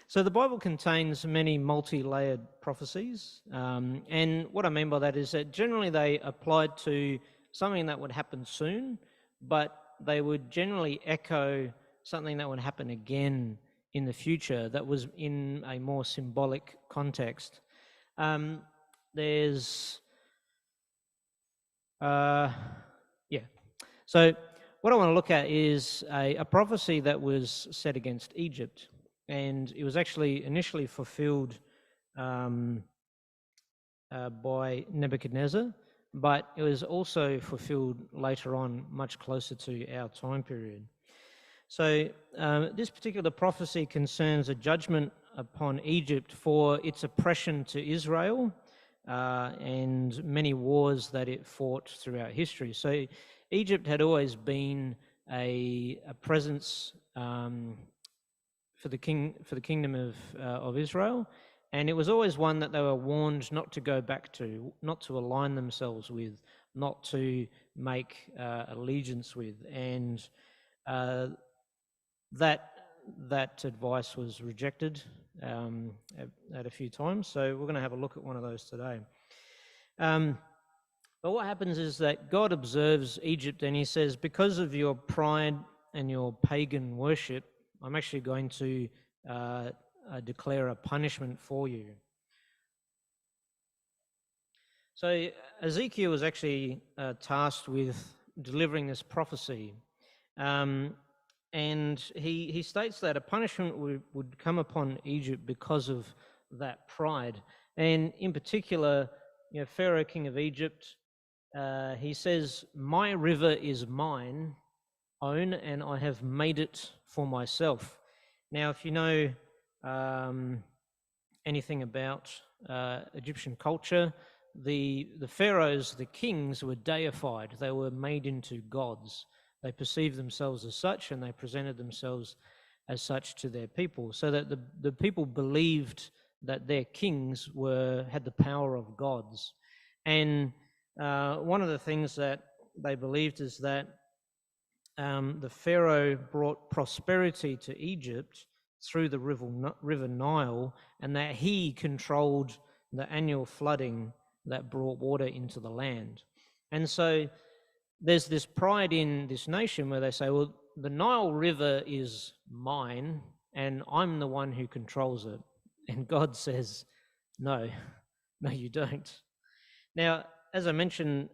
So the Bible contains many multi-layered prophecies, and what I mean by that is that generally they applied to something that would happen soon, but they would generally echo something that would happen again in the future that was in a more symbolic context. Um, there's, yeah. So what I want to look at is a prophecy that was set against Egypt, and it was actually initially fulfilled by Nebuchadnezzar, but it was also fulfilled later on, much closer to our time period. So this particular prophecy concerns a judgment upon Egypt for its oppression to Israel and many wars that it fought throughout history. So Egypt had always been a presence for the kingdom of Israel, and it was always one that they were warned not to go back to, not to align themselves with, not to make allegiance with, and that advice was rejected at a few times. So we're going to have a look at one of those today. But what happens is that God observes Egypt and he says, because of your pride and your pagan worship, I'm actually going to declare a punishment for you. So Ezekiel was actually tasked with delivering this prophecy. And he states that a punishment would come upon Egypt because of that pride. And in particular, Pharaoh, king of Egypt, he says, my river is mine own, and I have made it for myself. Now, if you know anything about Egyptian culture, the pharaohs, the kings, were deified. They were made into gods. They perceived themselves as such, and they presented themselves as such to their people, so that the people believed that their kings had the power of gods. And one of the things that they believed is that the Pharaoh brought prosperity to Egypt through the river Nile, and that he controlled the annual flooding that brought water into the land. And so there's this pride in this nation where they say, well, the Nile River is mine and I'm the one who controls it. And God says, no, you don't. Now, as I mentioned,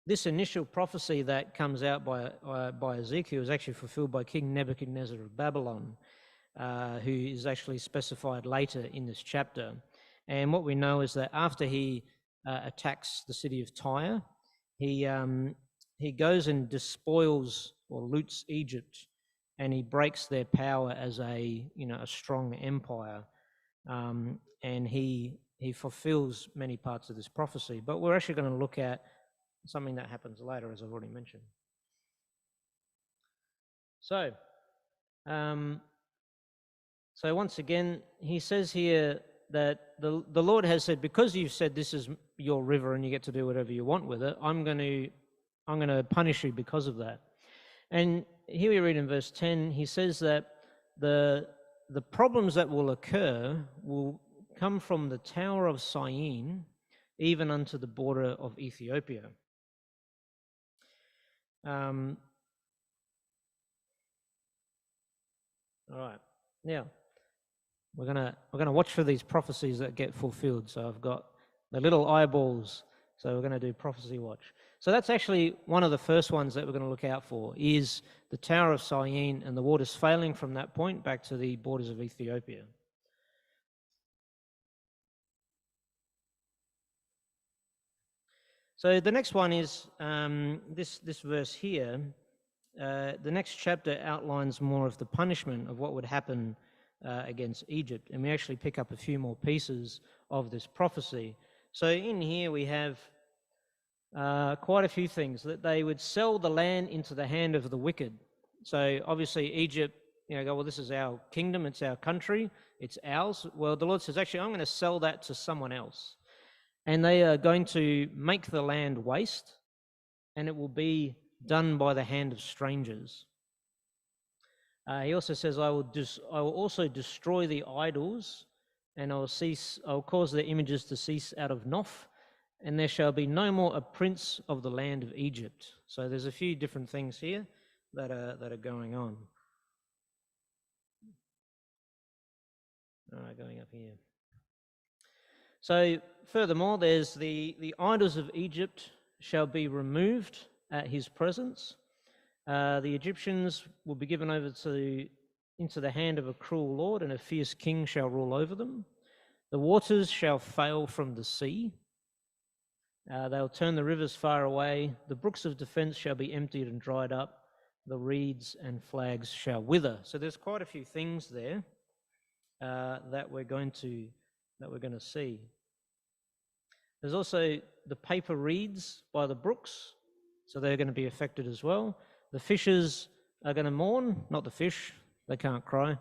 this initial prophecy that comes out by Ezekiel is actually fulfilled by King Nebuchadnezzar of Babylon, who is actually specified later in this chapter. And what we know is that after he attacks the city of Tyre, he goes and despoils or loots Egypt, and he breaks their power as a strong empire, and he fulfills many parts of this prophecy. But we're actually going to look at something that happens later, as I've already mentioned. So once again, he says here that the Lord has said, because you've said this is your river and you get to do whatever you want with it, I'm going to punish you because of that. And here we read in verse 10, he says that the problems that will occur will come from the Tower of Syene even unto the border of Ethiopia. All right, now we're gonna watch for these prophecies that get fulfilled. So I've got the little eyeballs. So we're going to do prophecy watch. So that's actually one of the first ones that we're going to look out for, is the Tower of Syene and the waters failing from that point back to the borders of Ethiopia. So the next one is this verse here. The next chapter outlines more of the punishment of what would happen against Egypt, and we actually pick up a few more pieces of this prophecy. So in here we have quite a few things, that they would sell the land into the hand of the wicked. So obviously Egypt, go, well, this is our kingdom, it's our country, it's ours. Well, the Lord says, actually, I'm going to sell that to someone else. And they are going to make the land waste, and it will be done by the hand of strangers. He also says, I will also destroy the idols, and I will cause their images to cease out of Noph, and there shall be no more a prince of the land of Egypt. So there's a few different things here that are going on. All right, going up here. So furthermore, there's the idols of Egypt shall be removed at his presence. The Egyptians will be given over into the hand of a cruel lord, and a fierce king shall rule over them. The waters shall fail from the sea. They'll turn the rivers far away. The brooks of defence shall be emptied and dried up. The reeds and flags shall wither. So there's quite a few things there that we're going to see. There's also the paper reeds by the brooks, so they're going to be affected as well. The fishes are going to mourn, not the fish, they can't cry,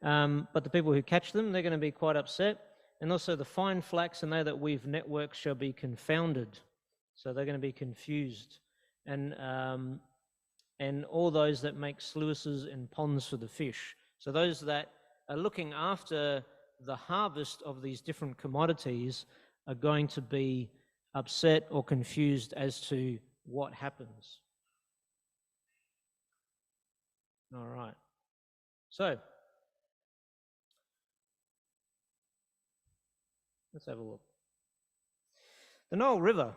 but the people who catch them, they're going to be quite upset. And also the fine flax and they that weave networks shall be confounded, so they're going to be confused. And all those that make sluices and ponds for the fish. So those that are looking after the harvest of these different commodities are going to be upset or confused as to what happens. All right. So let's have a look. The Nile River.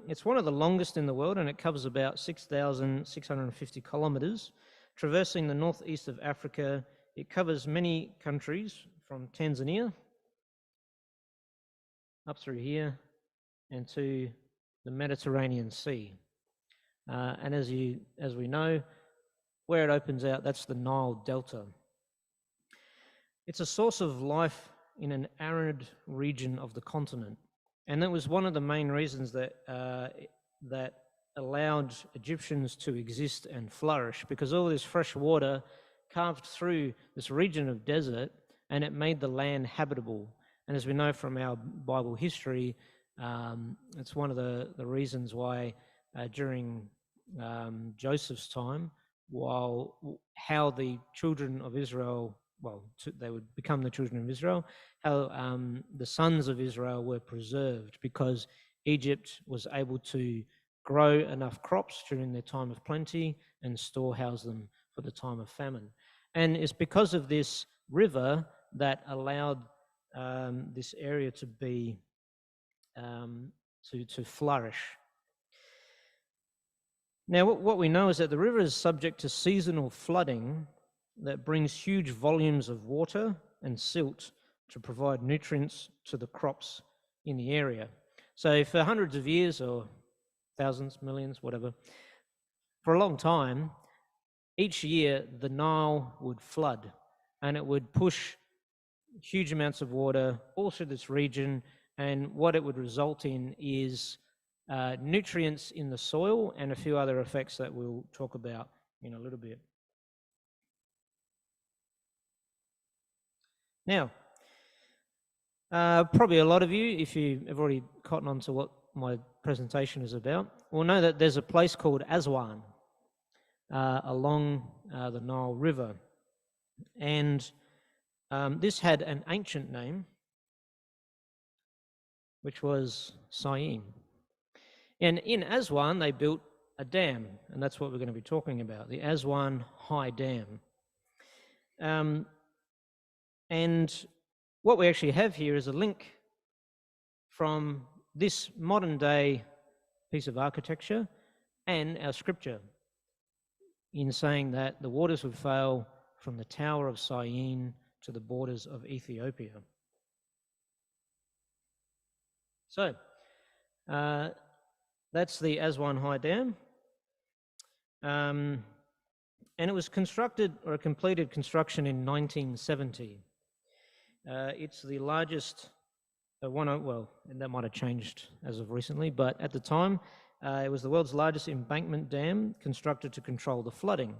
It's one of the longest in the world, and it covers about 6,650 kilometres. Traversing the northeast of Africa, it covers many countries from Tanzania up through here and to the Mediterranean Sea. And as we know, where it opens out, that's the Nile Delta. It's a source of life in an arid region of the continent. And that was one of the main reasons that allowed Egyptians to exist and flourish, because all this fresh water carved through this region of desert and it made the land habitable. And as we know from our Bible history, it's one of the reasons why during Joseph's time, how the children of Israel, they would become the children of Israel, how the sons of Israel were preserved, because Egypt was able to grow enough crops during their time of plenty and storehouse them for the time of famine. And it's because of this river that allowed this area to be to flourish. Now, what we know is that the river is subject to seasonal flooding that brings huge volumes of water and silt to provide nutrients to the crops in the area. So for hundreds of years, or thousands, millions, whatever, for a long time, each year the Nile would flood and it would push huge amounts of water all through this region, and what it would result in is nutrients in the soil and a few other effects that we'll talk about in a little bit. Now, probably a lot of you, if you have already cottoned on to what my presentation is about, will know that there's a place called Aswan along the Nile River. And this had an ancient name, which was Syene. And in Aswan, they built a dam, and that's what we're going to be talking about, the Aswan High Dam. And what we actually have here is a link from this modern day piece of architecture and our scripture in saying that the waters would fail from the Tower of Syene to the borders of Ethiopia. So, that's the Aswan High Dam. And it was constructed, or completed construction, in 1970. It's the largest and that might have changed as of recently, but at the time, it was the world's largest embankment dam constructed to control the flooding.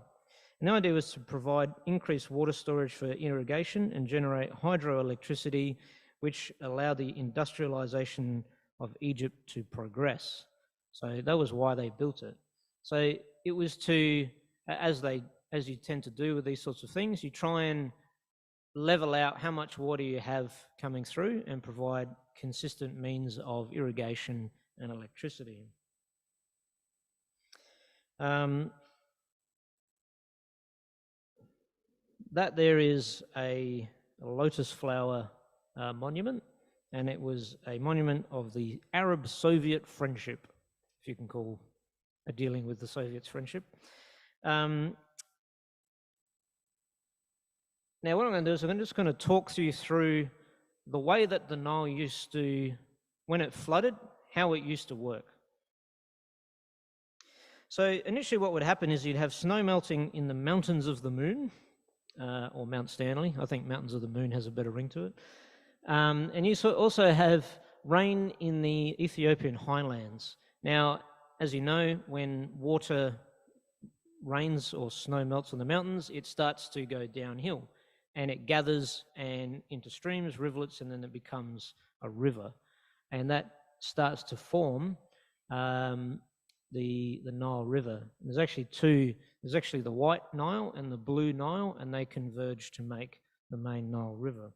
And the idea was to provide increased water storage for irrigation and generate hydroelectricity, which allowed the industrialization of Egypt to progress. So that was why they built it. So it was to, as they as you tend to do with these sorts of things, you try and level out how much water you have coming through and provide consistent means of irrigation and electricity. That there is a lotus flower monument, and it was a monument of the Arab-Soviet friendship, if you can call dealing with the Soviets friendship. Now what I'm going to do is I'm just going to talk you through the way that the Nile used to, when it flooded, how it used to work. So initially what would happen is you'd have snow melting in the mountains of the moon, or Mount Stanley. I think Mountains of the Moon has a better ring to it. And you also have rain in the Ethiopian highlands. Now, as you know, when water rains or snow melts on the mountains, it starts to go downhill, and it gathers and into streams, rivulets, and then it becomes a river. And that starts to form the Nile River. There's actually two. There's actually the White Nile and the Blue Nile, and they converge to make the main Nile River.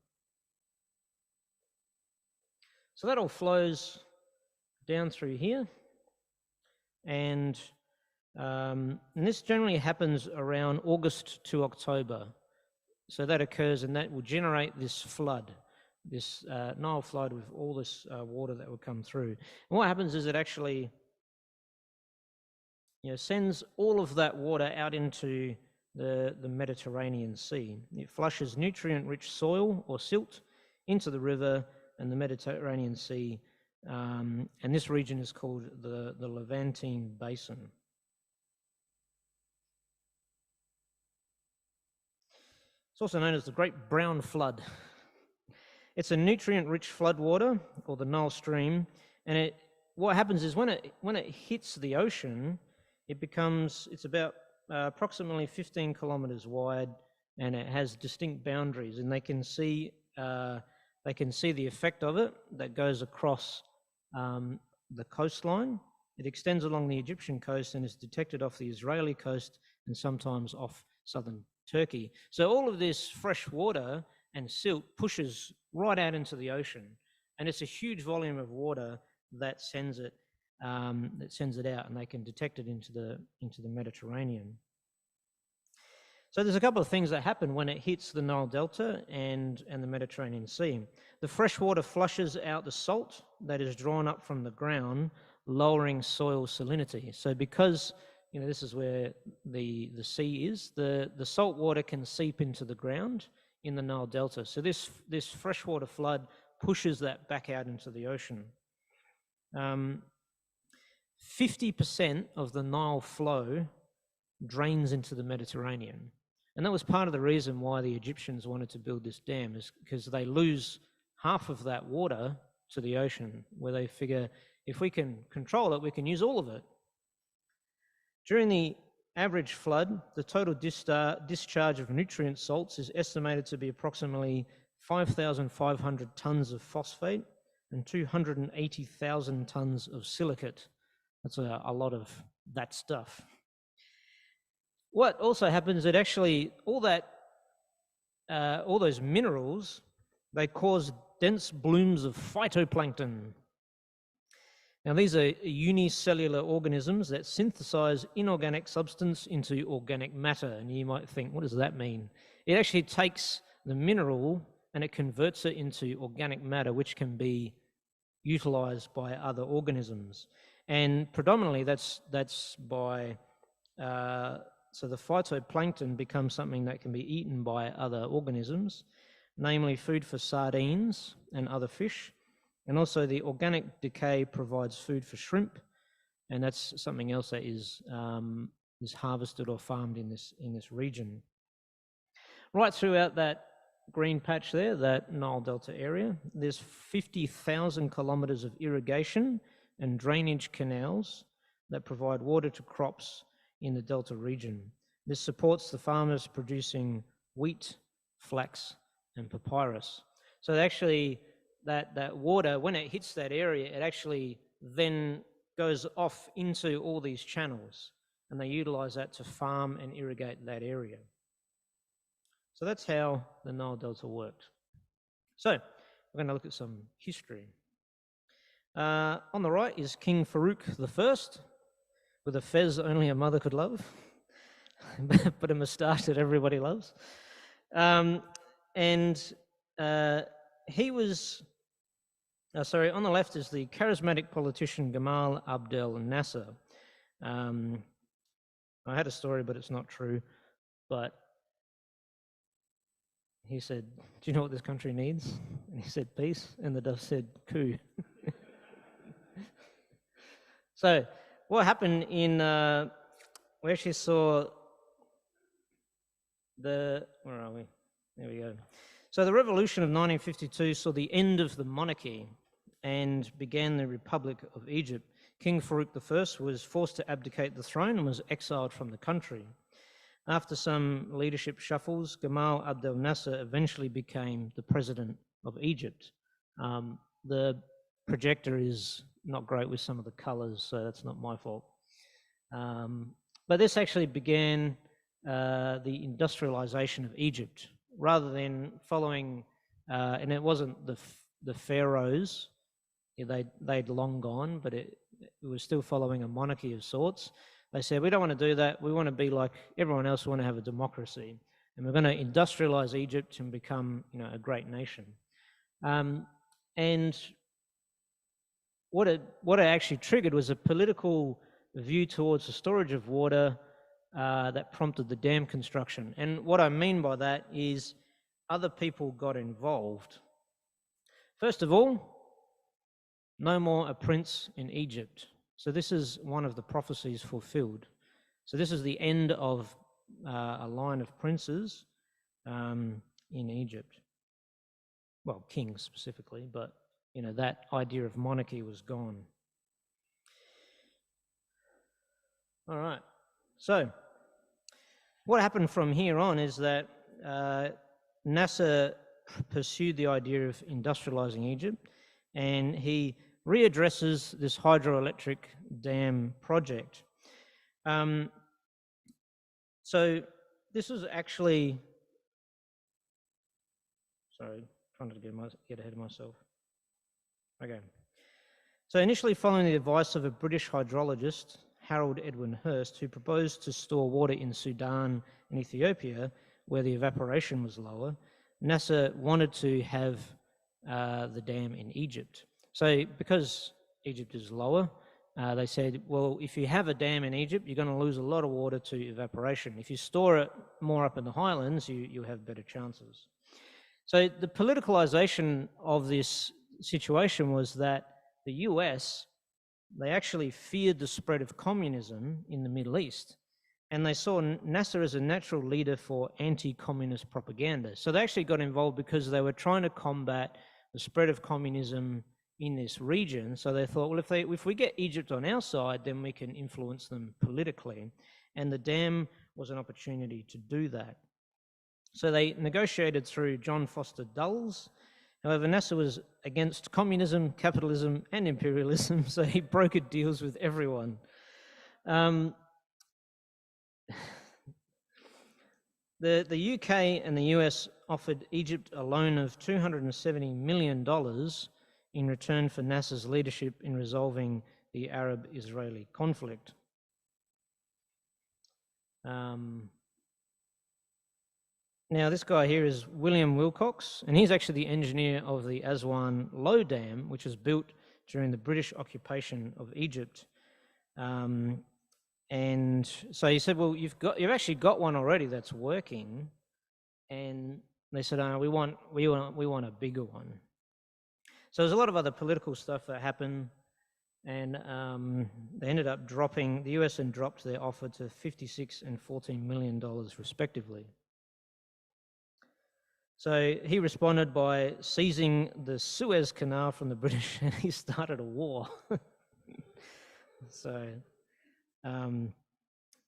So that all flows down through here, and this generally happens around August to October. So that occurs, and that will generate this flood, this Nile flood with all this water that will come through. And what happens is it actually sends all of that water out into the Mediterranean Sea. It flushes nutrient-rich soil or silt into the river and the Mediterranean Sea, and this region is called the Levantine Basin. It's also known as the Great Brown Flood. It's a nutrient-rich floodwater, or the Nile Stream, and what happens is when it hits the ocean, it's about approximately 15 kilometers wide, and it has distinct boundaries, and they can see the effect of it that goes across the coastline. It extends along the Egyptian coast and is detected off the Israeli coast and sometimes off southern Turkey. So all of this fresh water and silt pushes right out into the ocean, and it's a huge volume of water that sends it out, and they can detect it into the Mediterranean. So there's a couple of things that happen when it hits the Nile Delta and the Mediterranean Sea. The fresh water flushes out the salt that is drawn up from the ground, lowering soil salinity. So because this is where the sea is, the salt water can seep into the ground in the Nile Delta. So this freshwater flood pushes that back out into the ocean. 50% of the Nile flow drains into the Mediterranean. And that was part of the reason why the Egyptians wanted to build this dam, is because they lose half of that water to the ocean, where they figure if we can control it, we can use all of it. During the average flood, the total discharge of nutrient salts is estimated to be approximately 5,500 tons of phosphate and 280,000 tons of silicate. That's a lot of that stuff. What also happens is that actually all those minerals, they cause dense blooms of phytoplankton. Now, these are unicellular organisms that synthesize inorganic substance into organic matter. And you might think, what does that mean? It actually takes the mineral and it converts it into organic matter, which can be utilized by other organisms. And predominantly that's by, so the phytoplankton becomes something that can be eaten by other organisms, namely food for sardines and other fish. And also the organic decay provides food for shrimp, and that's something else that is harvested or farmed in this region. Right throughout that green patch there, that Nile Delta area, there's 50,000 kilometres of irrigation and drainage canals that provide water to crops in the Delta region. This supports the farmers producing wheat, flax, and papyrus. So actually, that water, when it hits that area, it actually then goes off into all these channels. and they utilize that to farm and irrigate that area. So that's how the Nile Delta worked. So we're going to look at some history. On the right is King Farouk I, with a fez only a mother could love, but a moustache that everybody loves. He was, on the left is the charismatic politician Gamal Abdel Nasser. I had a story, but it's not true. But he said, "Do you know what this country needs?" And he said, "Peace." And the dove said, "Coup." So what happened in, we actually saw where are we? There we go. So the revolution of 1952 saw the end of the monarchy and began the Republic of Egypt. King Farouk I was forced to abdicate the throne and was exiled from the country. After some leadership shuffles, Gamal Abdel Nasser eventually became the president of Egypt. The projector is not great with some of the colors, so that's not my fault. But this actually began the industrialization of Egypt, rather than following, and it wasn't the pharaohs, they'd long gone, but it was still following a monarchy of sorts. They said, we don't want to do that. We want to be like everyone else. We want to have a democracy. And we're going to industrialize Egypt and become, a great nation. And what it actually triggered was a political view towards the storage of water that prompted the dam construction. And what I mean by that is other people got involved. First of all, no more a prince in Egypt. So this is one of the prophecies fulfilled. So this is the end of a line of princes in Egypt. Well, kings specifically, but that idea of monarchy was gone. All right. So what happened from here on is that Nasser pursued the idea of industrializing Egypt, and he readdresses this hydroelectric dam project. So this was actually, sorry, trying to get ahead of myself. Okay. So initially following the advice of a British hydrologist, Harold Edwin Hurst, who proposed to store water in Sudan and Ethiopia, where the evaporation was lower, Nasser wanted to have the dam in Egypt. So because Egypt is lower, they said, well, if you have a dam in Egypt, you're going to lose a lot of water to evaporation. If you store it more up in the highlands, you have better chances. So the politicalization of this situation was that the US, they actually feared the spread of communism in the Middle East, and they saw Nasser as a natural leader for anti-communist propaganda. So they actually got involved because they were trying to combat the spread of communism in this region. So they thought, well, if we get Egypt on our side, then we can influence them politically. And the dam was an opportunity to do that. So they negotiated through John Foster Dulles. However, Nasser was against communism, capitalism, and imperialism, so he brokered deals with everyone. The UK and the US offered Egypt a loan of $270 million in return for Nasser's leadership in resolving the Arab-Israeli conflict. Now, this guy here is William Wilcox, and he's actually the engineer of the Aswan Low Dam, which was built during the British occupation of Egypt. And so he said, well, you've actually got one already that's working. And they said, oh, we want a bigger one. So there's a lot of other political stuff that happened, and they ended up dropping, the US and dropped their offer to $56 and $14 million respectively. So he responded by seizing the Suez Canal from the British, and he started a war. So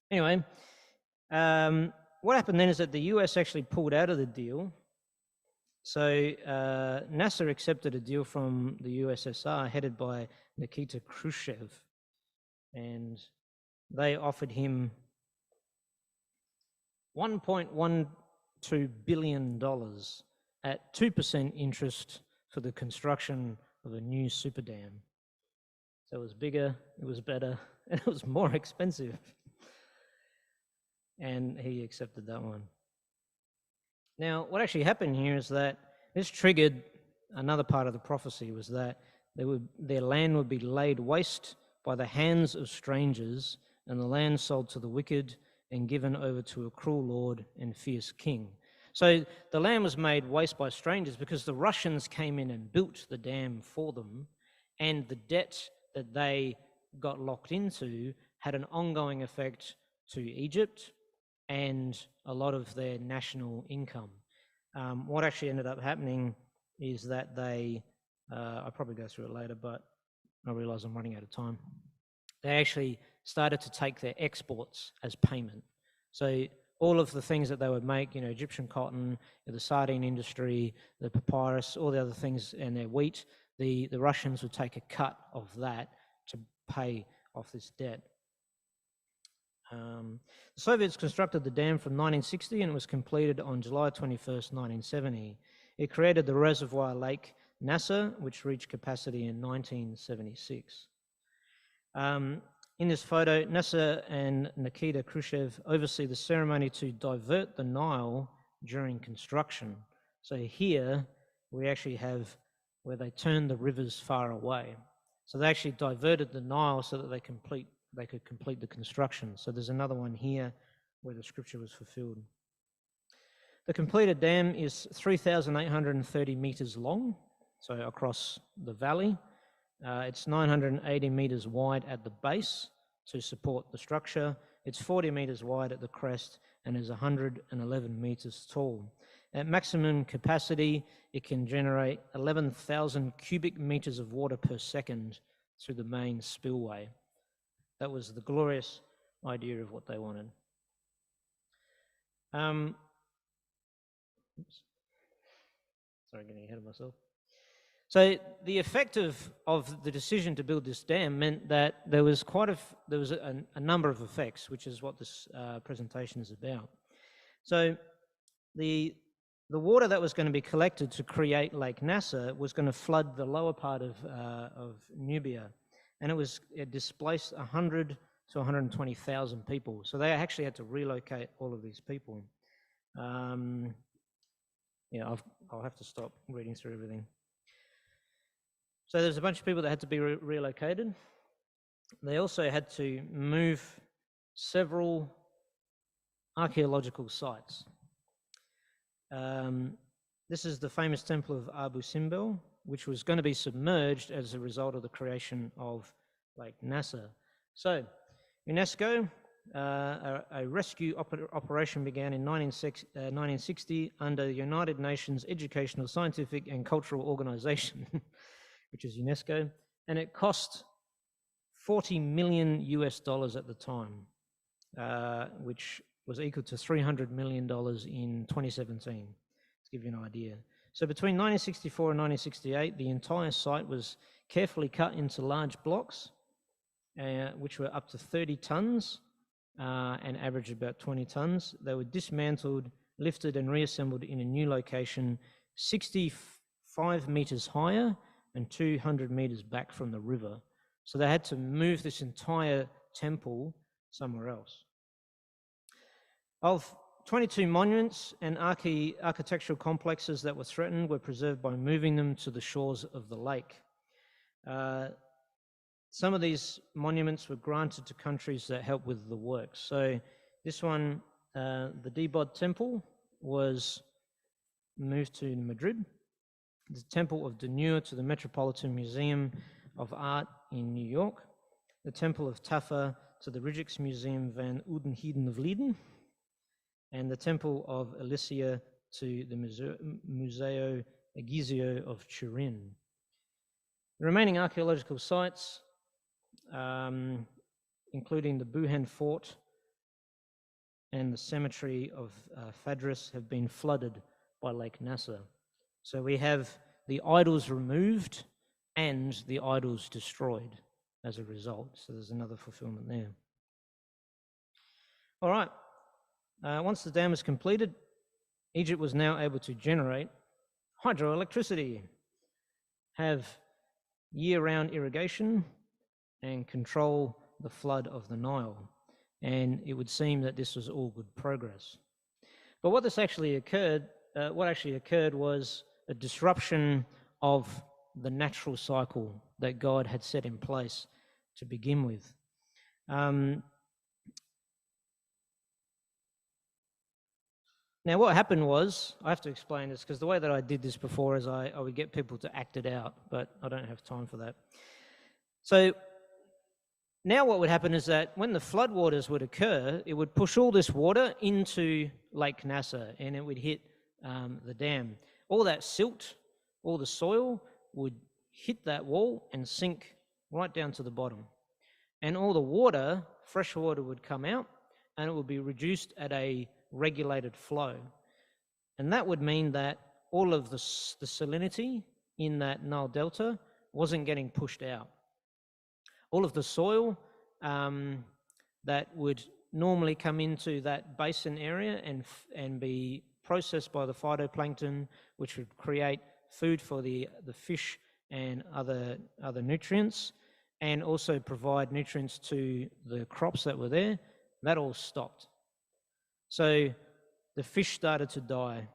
anyway, what happened then is that the US actually pulled out of the deal. So Nasser accepted a deal from the USSR headed by Nikita Khrushchev. And they offered him $1.12 billion at 2% interest for the construction of a new super dam. So it was bigger, it was better, and it was more expensive. And he accepted that one. Now, what actually happened here is that this triggered another part of the prophecy, was that their land would be laid waste by the hands of strangers, and the land sold to the wicked and given over to a cruel lord and fierce king. So the land was made waste by strangers because the Russians came in and built the dam for them, and the debt that they got locked into had an ongoing effect to Egypt and a lot of their national income. What actually ended up happening is that I'll probably go through it later, but I realise I'm running out of time. They actually started to take their exports as payment. So all of the things that they would make, Egyptian cotton, the sardine industry, the papyrus, all the other things, and their wheat, the Russians would take a cut of that to pay off this debt. The Soviets constructed the dam from 1960 and it was completed on July 21st, 1970. It created the reservoir lake Nasser, which reached capacity in 1976. In this photo, Nasser and Nikita Khrushchev oversee the ceremony to divert the Nile during construction. So here we actually have where they turn the rivers far away. So they actually diverted the Nile so that they could complete the construction. So there's another one here where the scripture was fulfilled. The completed dam is 3,830 meters long, so across the valley. It's 980 meters wide at the base to support the structure. It's 40 meters wide at the crest and is 111 meters tall. At maximum capacity, it can generate 11,000 cubic meters of water per second through the main spillway. That was the glorious idea of what they wanted. Sorry, getting ahead of myself. So the effect of the decision to build this dam meant that there was a number of effects, which is what this presentation is about. So the water that was going to be collected to create Lake Nasser was going to flood the lower part of Nubia, and it displaced 100 to 120,000 people. So they actually had to relocate all of these people. I'll have to stop reading through everything. So there's a bunch of people that had to be relocated. They also had to move several archaeological sites. This is the famous temple of Abu Simbel, which was going to be submerged as a result of the creation of Lake Nasser. So UNESCO, a rescue operation began in 1960 under the United Nations Educational, Scientific and Cultural Organization, which is UNESCO, and it cost $40 million at the time, which was equal to $300 million in 2017, to give you an idea. So between 1964 and 1968, the entire site was carefully cut into large blocks, which were up to 30 tons and averaged about 20 tons. They were dismantled, lifted and reassembled in a new location, 65 meters higher and 200 meters back from the river. So they had to move this entire temple somewhere else. Of 22 monuments and architectural complexes that were threatened were preserved by moving them to the shores of the lake. Some of these monuments were granted to countries that helped with the work. So this one, the Debod Temple, was moved to Madrid. The Temple of Deneur to the Metropolitan Museum of Art in New York. The Temple of Taffa to the Rijksmuseum van Oudenheden of Leiden. And the Temple of Elysia to the Museo Egizio of Turin. The remaining archaeological sites, including the Buhan Fort and the cemetery of Fadris, have been flooded by Lake Nasser. So we have the idols removed and the idols destroyed as a result. So there's another fulfillment there. All right. Once the dam was completed, Egypt was now able to generate hydroelectricity, have year-round irrigation, and control the flood of the Nile. And it would seem that this was all good progress. But what actually occurred was a disruption of the natural cycle that God had set in place to begin with. Now, what happened was, I have to explain this because the way that I did this before is I would get people to act it out, but I don't have time for that. So now what would happen is that when the floodwaters would occur, it would push all this water into Lake Nasser and it would hit the dam. All that silt, all the soil would hit that wall and sink right down to the bottom. And all the water, fresh water, would come out and it would be reduced at a regulated flow. And that would mean that all of the salinity in that Nile Delta wasn't getting pushed out. All of the soil that would normally come into that basin area and be processed by the phytoplankton, which would create food for the fish and other nutrients, and also provide nutrients to the crops that were there, that all stopped. So the fish started to die.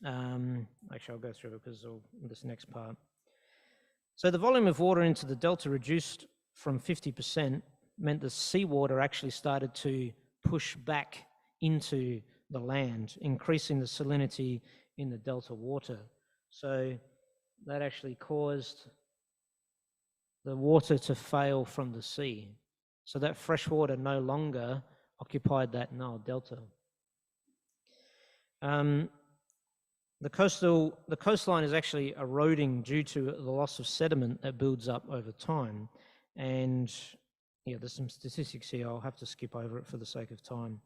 Actually, I'll go through it because of this next part. So the volume of water into the delta reduced from 50%, meant the seawater actually started to push back into the land, increasing the salinity in the delta water. So that actually caused the water to fail from the sea. So that fresh water no longer occupied that Nile Delta. The coastline is actually eroding due to the loss of sediment that builds up over time. And yeah, there's some statistics here. I'll have to skip over it for the sake of time.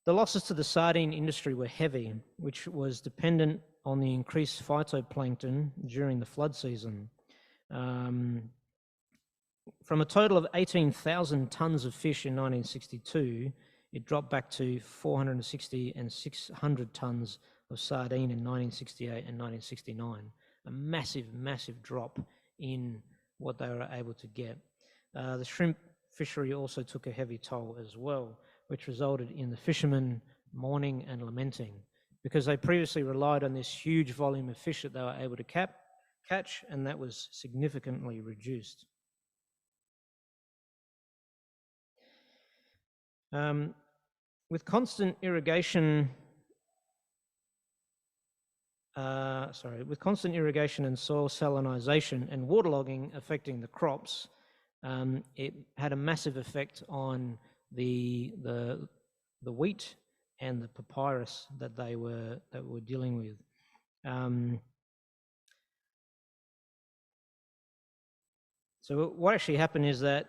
The losses to the sardine industry were heavy, which was dependent on the increased phytoplankton during the flood season. From a total of 18,000 tonnes of fish in 1962, it dropped back to 460 and 600 tonnes of sardine in 1968 and 1969. A massive, massive drop in what they were able to get. The shrimp fishery also took a heavy toll as well, which resulted in the fishermen mourning and lamenting because they previously relied on this huge volume of fish that they were able to catch, and that was significantly reduced. With constant irrigation and soil salinization and waterlogging affecting the crops, it had a massive effect on the wheat and the papyrus that they were dealing with. So what actually happened is that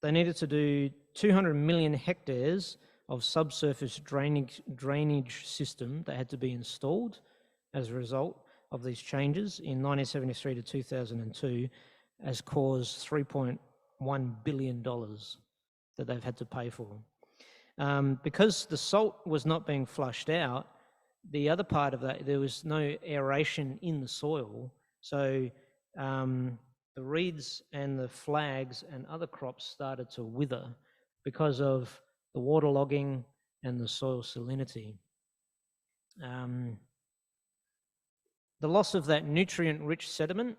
they needed to do 200 million hectares of subsurface drainage system that had to be installed as a result of these changes in 1973 to 2002, has caused $3.1 billion that they've had to pay for. Because the salt was not being flushed out, the other part of that, there was no aeration in the soil. So the reeds and the flags and other crops started to wither because of the waterlogging and the soil salinity. The loss of that nutrient-rich sediment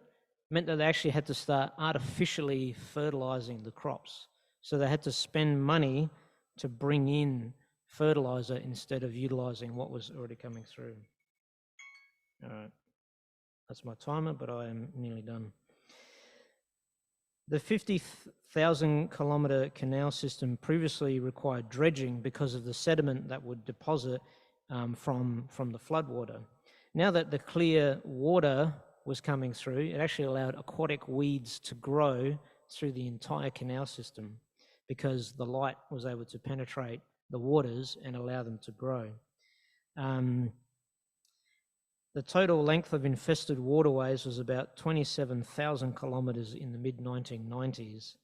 meant that they actually had to start artificially fertilizing the crops. So they had to spend money to bring in fertilizer instead of utilizing what was already coming through. All right, that's my timer, but I am nearly done. The 50,000 kilometre canal system previously required dredging because of the sediment that would deposit from the floodwater. Now that the clear water was coming through, it actually allowed aquatic weeds to grow through the entire canal system because the light was able to penetrate the waters and allow them to grow. The total length of infested waterways was about 27,000 kilometres in the mid-1990s.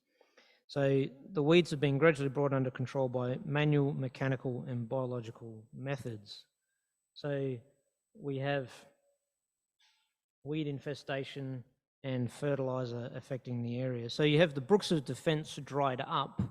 So the weeds have been gradually brought under control by manual, mechanical, and biological methods. So we have weed infestation and fertilizer affecting the area. So you have the brooks of defense dried up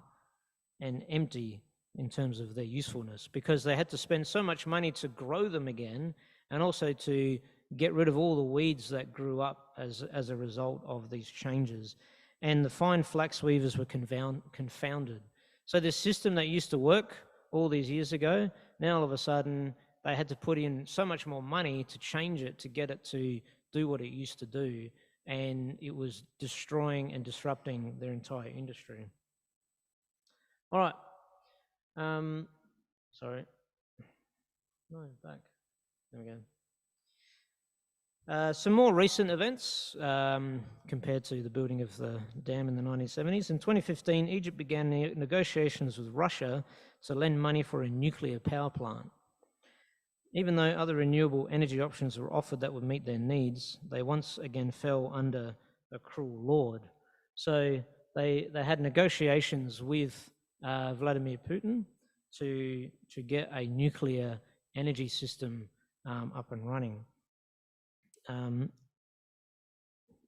and empty in terms of their usefulness, because they had to spend so much money to grow them again, and also to get rid of all the weeds that grew up as a result of these changes. And the fine flax weavers were confounded. So this system that used to work all these years ago, now all of a sudden they had to put in so much more money to change it, to get it to do what it used to do, and it was destroying and disrupting their entire industry. All right. Sorry. No, back. There we go. Some more recent events compared to the building of the dam in the 1970s. In 2015, Egypt began negotiations with Russia to lend money for a nuclear power plant. Even though other renewable energy options were offered that would meet their needs, they once again fell under a cruel lord. So they had negotiations with Vladimir Putin to get a nuclear energy system up and running.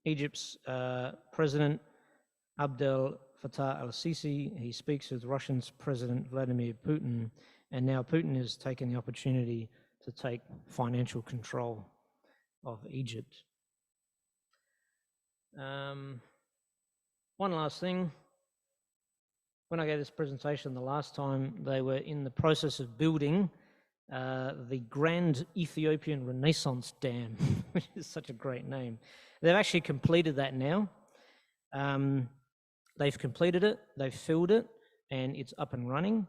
Egypt's President Abdel Fattah al-Sisi, he speaks with Russian's President Vladimir Putin, and now Putin has taken the opportunity to take financial control of Egypt. One last thing. When I gave this presentation the last time, they were in the process of building the Grand Ethiopian Renaissance Dam, which is such a great name. They've actually completed that now. They've completed it, they've filled it, and it's up and running.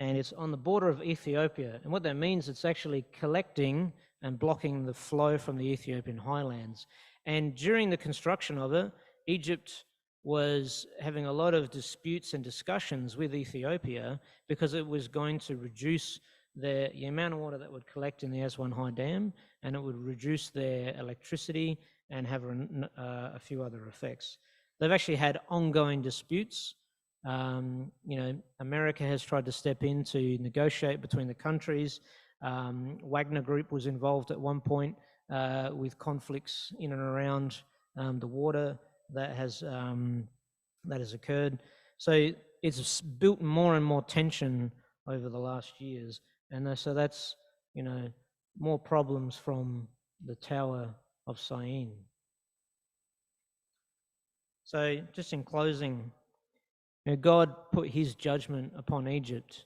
And it's on the border of Ethiopia. And what that means, it's actually collecting and blocking the flow from the Ethiopian highlands. And during the construction of it, Egypt was having a lot of disputes and discussions with Ethiopia, because it was going to reduce the amount of water that would collect in the Aswan High Dam, and it would reduce their electricity and have a few other effects. They've actually had ongoing disputes. America has tried to step in to negotiate between the countries. Wagner Group was involved at one point with conflicts in and around the water that has occurred. So it's built more and more tension over the last years, and so that's more problems from the Tower of Syene. So just in closing, God put his judgment upon Egypt,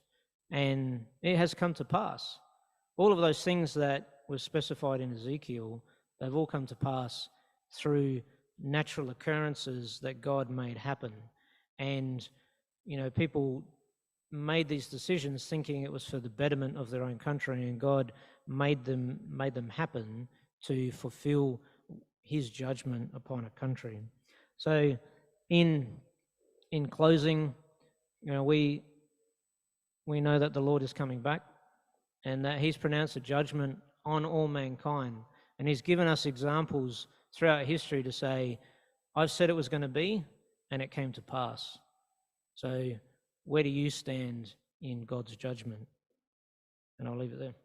and it has come to pass. All of those things that were specified in Ezekiel, they've all come to pass through natural occurrences that God made happen. And, people made these decisions thinking it was for the betterment of their own country, and God made them happen to fulfill his judgment upon a country. So in closing, we know that the Lord is coming back, and that he's pronounced a judgment on all mankind. And he's given us examples throughout history to say, I've said it was going to be, and it came to pass. So where do you stand in God's judgment? And I'll leave it there.